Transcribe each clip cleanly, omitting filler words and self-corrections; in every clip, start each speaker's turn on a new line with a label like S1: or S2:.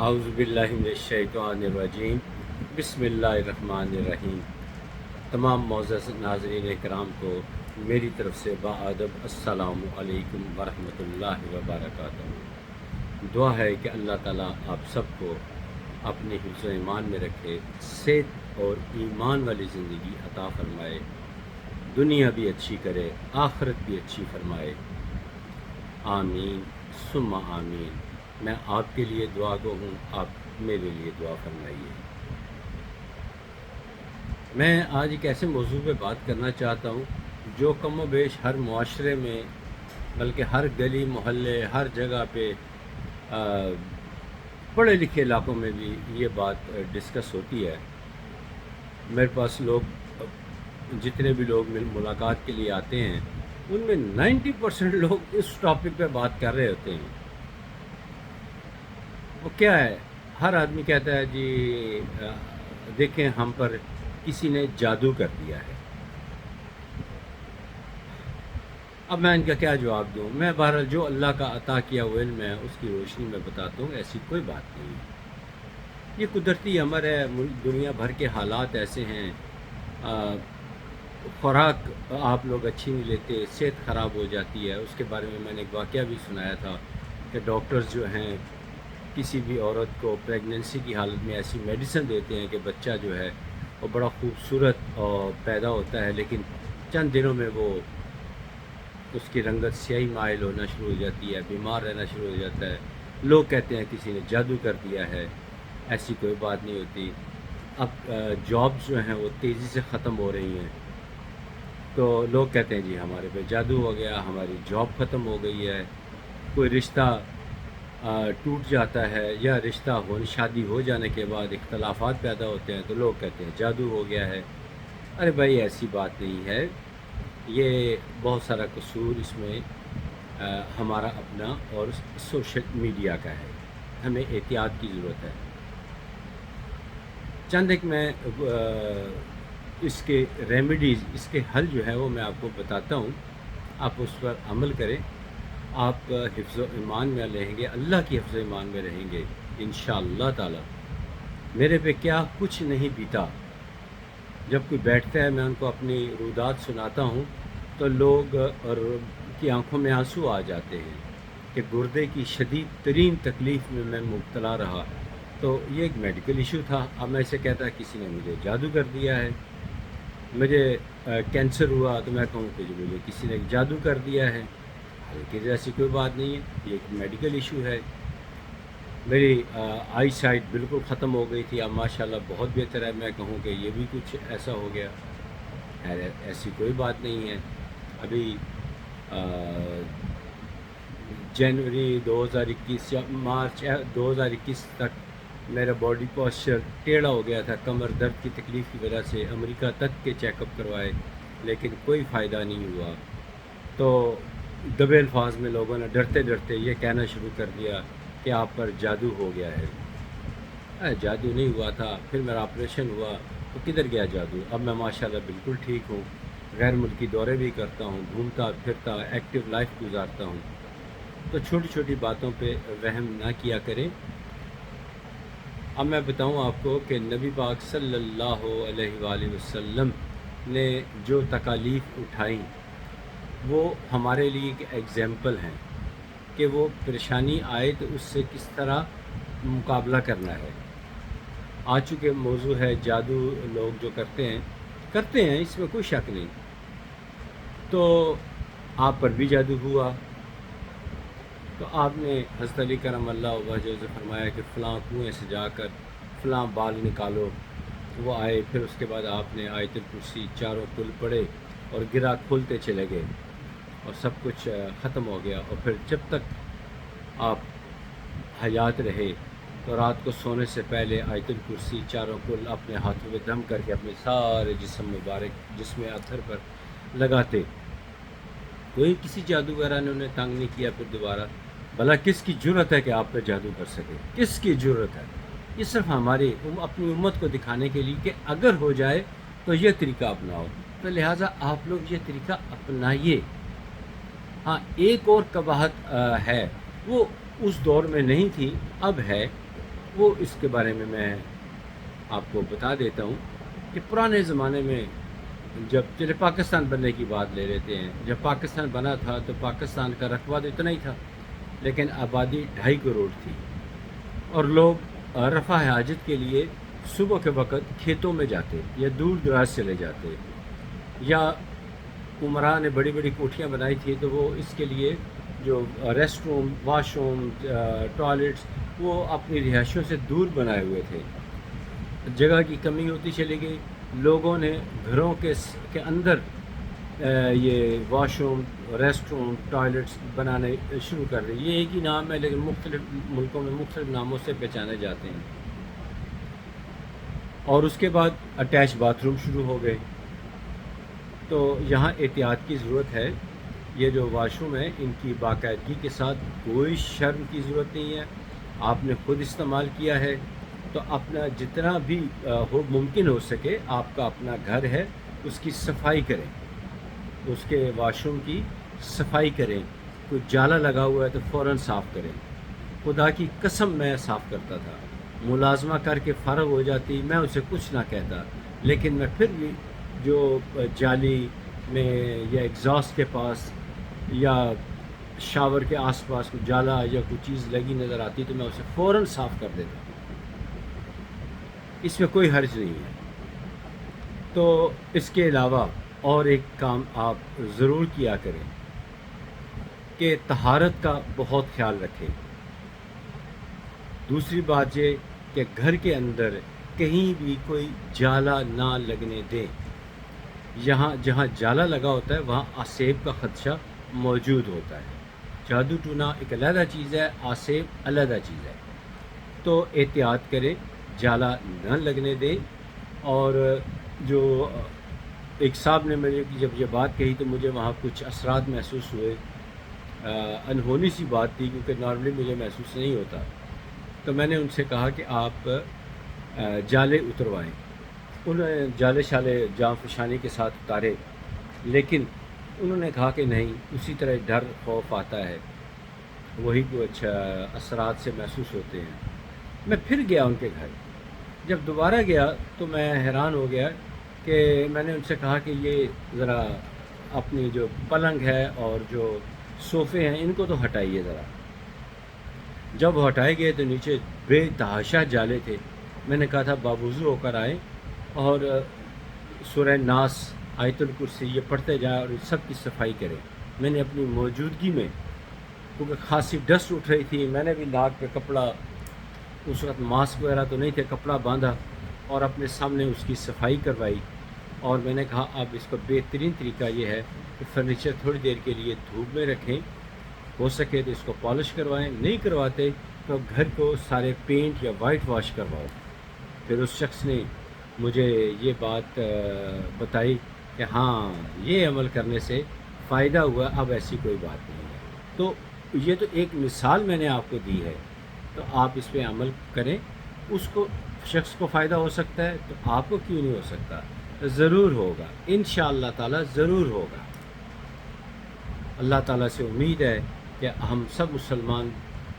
S1: اعوذ باللہ من الشیطان الرجیم بسم اللہ الرحمن الرحیم۔ تمام معزز ناظرین کرام کو میری طرف سے باادب السلام علیکم ورحمۃ اللہ وبرکاتہ۔ دعا ہے کہ اللہ تعالیٰ آپ سب کو اپنے حفظ و ایمان میں رکھے، صحت اور ایمان والی زندگی عطا فرمائے، دنیا بھی اچھی کرے، آخرت بھی اچھی فرمائے، آمین ثم آمین۔ میں آپ کے لیے دعا گو ہوں، آپ میرے لیے دعا فرمائیے۔ میں آج ایک ایسے موضوع پہ بات کرنا چاہتا ہوں جو کم و بیش ہر معاشرے میں، بلکہ ہر گلی محلے، ہر جگہ پہ پڑھے لکھے علاقوں میں بھی یہ بات ڈسکس ہوتی ہے۔ میرے پاس لوگ، جتنے بھی لوگ ملاقات کے لیے آتے ہیں، ان میں 90% لوگ اس ٹاپک پہ بات کر رہے ہوتے ہیں۔ وہ کیا ہے؟ ہر آدمی کہتا ہے جی دیکھیں ہم پر کسی نے جادو کر دیا ہے۔ اب میں ان کا کیا جواب دوں؟ میں بہرحال جو اللہ کا عطا کیا ہوا علم ہے اس کی روشنی میں بتاتا ہوں، ایسی کوئی بات نہیں ہے۔ یہ قدرتی امر ہے، دنیا بھر کے حالات ایسے ہیں، خوراک آپ لوگ اچھی نہیں لیتے، صحت خراب ہو جاتی ہے۔ اس کے بارے میں نے ایک واقعہ بھی سنایا تھا کہ ڈاکٹرز جو ہیں کسی بھی عورت کو پریگننسی کی حالت میں ایسی میڈیسن دیتے ہیں کہ بچہ جو ہے وہ بڑا خوبصورت پیدا ہوتا ہے، لیکن چند دنوں میں وہ اس کی رنگت سیاہی مائل ہونا شروع ہو جاتی ہے، بیمار رہنا شروع ہو جاتا ہے۔ لوگ کہتے ہیں کسی نے جادو کر دیا ہے، ایسی کوئی بات نہیں ہوتی۔ اب جابز جو ہیں وہ تیزی سے ختم ہو رہی ہیں، تو لوگ کہتے ہیں جی ہمارے پہ جادو ہو گیا، ہماری جاب ختم ہو گئی ہے۔ کوئی رشتہ ٹوٹ جاتا ہے یا رشتہ شادی ہو جانے کے بعد اختلافات پیدا ہوتے ہیں تو لوگ کہتے ہیں جادو ہو گیا ہے۔ ارے بھائی ایسی بات نہیں ہے، یہ بہت سارا قصور اس میں ہمارا اپنا اور سوشل میڈیا کا ہے، ہمیں احتیاط کی ضرورت ہے۔ چند ایک میں اس کے ریمیڈیز، اس کے حل جو ہے وہ میں آپ کو بتاتا ہوں، آپ اس پر عمل کریں، آپ حفظ و ایمان میں رہیں گے، اللہ کی حفظ و ایمان میں رہیں گے انشاءاللہ تعالی۔ میرے پہ کیا کچھ نہیں بیتا، جب کوئی بیٹھتا ہے میں ان کو اپنی رودات سناتا ہوں تو لوگ اور کی آنکھوں میں آنسو آ جاتے ہیں کہ گردے کی شدید ترین تکلیف میں میں مبتلا رہا۔ تو یہ ایک میڈیکل ایشو تھا۔ اب میں اسے کہتا ہے کسی نے مجھے جادو کر دیا ہے، مجھے کینسر ہوا تو میں کہوں کہ مجھے کسی نے جادو کر دیا ہے، حالانکہ ایسی کوئی بات نہیں ہے، یہ ایک میڈیکل ایشو ہے۔ میری آئی سائٹ بالکل ختم ہو گئی تھی، اب ماشاءاللہ بہت بہتر ہے، میں کہوں کہ یہ بھی کچھ ایسا ہو گیا، ایسی کوئی بات نہیں ہے۔ ابھی جنوری 2021 یا مارچ 2021 تک میرا باڈی پوسچر ٹیڑھا ہو گیا تھا، کمر درد کی تکلیف کی وجہ سے امریکہ تک کے چیک اپ کروائے لیکن کوئی فائدہ نہیں ہوا۔ تو دبے الفاظ میں لوگوں نے ڈرتے ڈرتے یہ کہنا شروع کر دیا کہ آپ پر جادو ہو گیا ہے۔ جادو نہیں ہوا تھا، پھر میرا آپریشن ہوا تو کدھر گیا جادو؟ اب میں ماشاءاللہ بالکل ٹھیک ہوں، غیر ملکی دورے بھی کرتا ہوں، گھومتا پھرتا ایکٹیو لائف گزارتا ہوں۔ تو چھوٹی چھوٹی باتوں پہ وہم نہ کیا کریں۔ اب میں بتاؤں آپ کو کہ نبی پاک صلی اللہ علیہ وآلہ وسلم نے جو تکالیف اٹھائیں وہ ہمارے لیے ایک ایگزامپل ہیں کہ وہ پریشانی آئے تو اس سے کس طرح مقابلہ کرنا ہے۔ آج چونکہ موضوع ہے جادو، لوگ جو کرتے ہیں اس میں کوئی شک نہیں۔ تو آپ پر بھی جادو ہوا تو آپ نے حضرت علی کرم اللہ وجہ سے فرمایا کہ فلاں کنویں سے جا کر فلاں بال نکالو، وہ آئے، پھر اس کے بعد آپ نے آیت الکرسی چاروں کل پڑھے اور گرا کھولتے چلے گئے اور سب کچھ ختم ہو گیا۔ اور پھر جب تک آپ حیات رہے تو رات کو سونے سے پہلے آیت الکرسی چاروں کل اپنے ہاتھوں میں دم کر کے اپنے سارے جسم مبارک، جسم اطہر پر لگاتے۔ کوئی کسی جادوگرہ نے انہیں تنگ نہیں کیا پھر دوبارہ۔ بھلا کس کی جرت ہے کہ آپ پہ جادو کر سکے؟ کس کی جرت ہے؟ یہ صرف ہماری اپنی امت کو دکھانے کے لیے کہ اگر ہو جائے تو یہ طریقہ اپناؤ، تو لہٰذا آپ لوگ یہ طریقہ اپنائیے۔ ہاں ایک اور قباحت ہے، وہ اس دور میں نہیں تھی، اب ہے وہ اس کے بارے میں آپ کو بتا دیتا ہوں کہ پرانے زمانے میں جب چلے پاکستان بننے کی بات لے لیتے ہیں، جب پاکستان بنا تھا تو پاکستان کا رقبہ تو اتنا ہی تھا، لیکن آبادی 2.5 کروڑ تھی، اور لوگ رفع حاجت کے لیے صبح کے وقت کھیتوں میں جاتے یا دور دراز چلے جاتے، یا عمرا نے بڑی بڑی کوٹھیاں بنائی تھی تو وہ اس کے لیے جو rest room, wash room, toilets وہ اپنی رہائشوں سے دور بنائے ہوئے تھے۔ جگہ کی کمی ہوتی چلی گئی، لوگوں نے گھروں کے اندر یہ wash room, rest room, toilets بنانے شروع کر دی۔ یہ ایک ہی نام ہے لیکن مختلف ملکوں میں مختلف ناموں سے پہچانے جاتے ہیں۔ اور اس کے بعد اٹیچ باتھ روم شروع ہو گئے۔ تو یہاں احتیاط کی ضرورت ہے۔ یہ جو واش روم ہے ان کی باقاعدگی کے ساتھ کوئی شرم کی ضرورت نہیں ہے۔ آپ نے خود استعمال کیا ہے تو اپنا جتنا بھی ممکن ہو سکے آپ کا اپنا گھر ہے اس کی صفائی کریں، اس کے واش روم کی صفائی کریں۔ کوئی جالا لگا ہوا ہے تو فوراً صاف کریں۔ خدا کی قسم میں صاف کرتا تھا، ملازمہ کر کے فارغ ہو جاتی، میں اسے کچھ نہ کہتا، لیکن میں پھر بھی جو جالی میں یا ایگزاسٹ کے پاس یا شاور کے آس پاس کوئی جالا یا کوئی چیز لگی نظر آتی تو میں اسے فوراً صاف کر دیتا۔ اس میں کوئی حرج نہیں ہے۔ تو اس کے علاوہ اور ایک کام آپ ضرور کیا کریں کہ طہارت کا بہت خیال رکھیں۔ دوسری بات یہ کہ گھر کے اندر کہیں بھی کوئی جالا نہ لگنے دیں۔ جہاں جالا لگا ہوتا ہے وہاں آسیب کا خدشہ موجود ہوتا ہے۔ جادو ٹونا ایک علیحدہ چیز ہے، آسیب علیحدہ چیز ہے۔ تو احتیاط کریں، جالا نہ لگنے دیں۔ اور جو ایک صاحب نے مجھے جب یہ بات کہی تو مجھے وہاں کچھ اثرات محسوس ہوئے، انہونی سی بات تھی کیونکہ نارملی مجھے محسوس نہیں ہوتا۔ تو میں نے ان سے کہا کہ آپ جالے اتروائیں۔ انہوں نے جالے شالے جاں فشانی کے ساتھ اتارے، لیکن انہوں نے کہا کہ نہیں، اسی طرح ڈر خوف آتا ہے، وہی کچھ اثرات سے محسوس ہوتے ہیں۔ میں پھر گیا ان کے گھر۔ جب دوبارہ گیا تو میں حیران ہو گیا کہ میں نے ان سے کہا کہ یہ ذرا اپنی جو پلنگ ہے اور جو صوفے ہیں ان کو تو ہٹائیے ذرا۔ جب وہ ہٹائے گئے تو نیچے بے تحاشا جالے تھے۔ میں نے کہا تھا باوضو ہو کر آئیں اور سورہ ناس، آیت الکرسی یہ پڑھتے جائیں اور سب کی صفائی کریں۔ میں نے اپنی موجودگی میں، کیونکہ خاصی ڈسٹ اٹھ رہی تھی، میں نے بھی ناک پہ کپڑا، اس وقت ماسک وغیرہ تو نہیں تھے، کپڑا باندھا اور اپنے سامنے اس کی صفائی کروائی۔ اور میں نے کہا اب اس کا بہترین طریقہ یہ ہے کہ فرنیچر تھوڑی دیر کے لیے دھوپ میں رکھیں، ہو سکے تو اس کو پالش کروائیں، نہیں کرواتے تو گھر کو سارے پینٹ یا وائٹ واش کرواؤ۔ پھر اس شخص نے مجھے یہ بات بتائی کہ ہاں یہ عمل کرنے سے فائدہ ہوا، اب ایسی کوئی بات نہیں ہے۔ تو یہ تو ایک مثال میں نے آپ کو دی ہے، تو آپ اس پہ عمل کریں۔ اس کو شخص کو فائدہ ہو سکتا ہے تو آپ کو کیوں نہیں ہو سکتا؟ ضرور ہوگا، انشاءاللہ تعالی ضرور ہوگا۔ اللہ تعالیٰ سے امید ہے کہ ہم سب مسلمان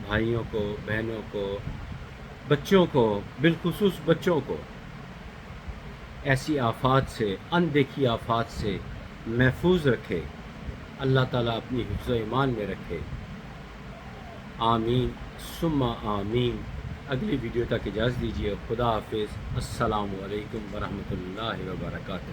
S1: بھائیوں کو، بہنوں کو، بچوں کو، بالخصوص بچوں کو ایسی آفات سے، اندیکھی آفات سے محفوظ رکھے۔ اللہ تعالیٰ اپنی حفظ و ایمان میں رکھے۔ آمین ثم آمین۔ اگلی ویڈیو تک اجازت دیجیے۔ خدا حافظ۔ السلام علیکم ورحمۃ اللہ وبرکاتہ۔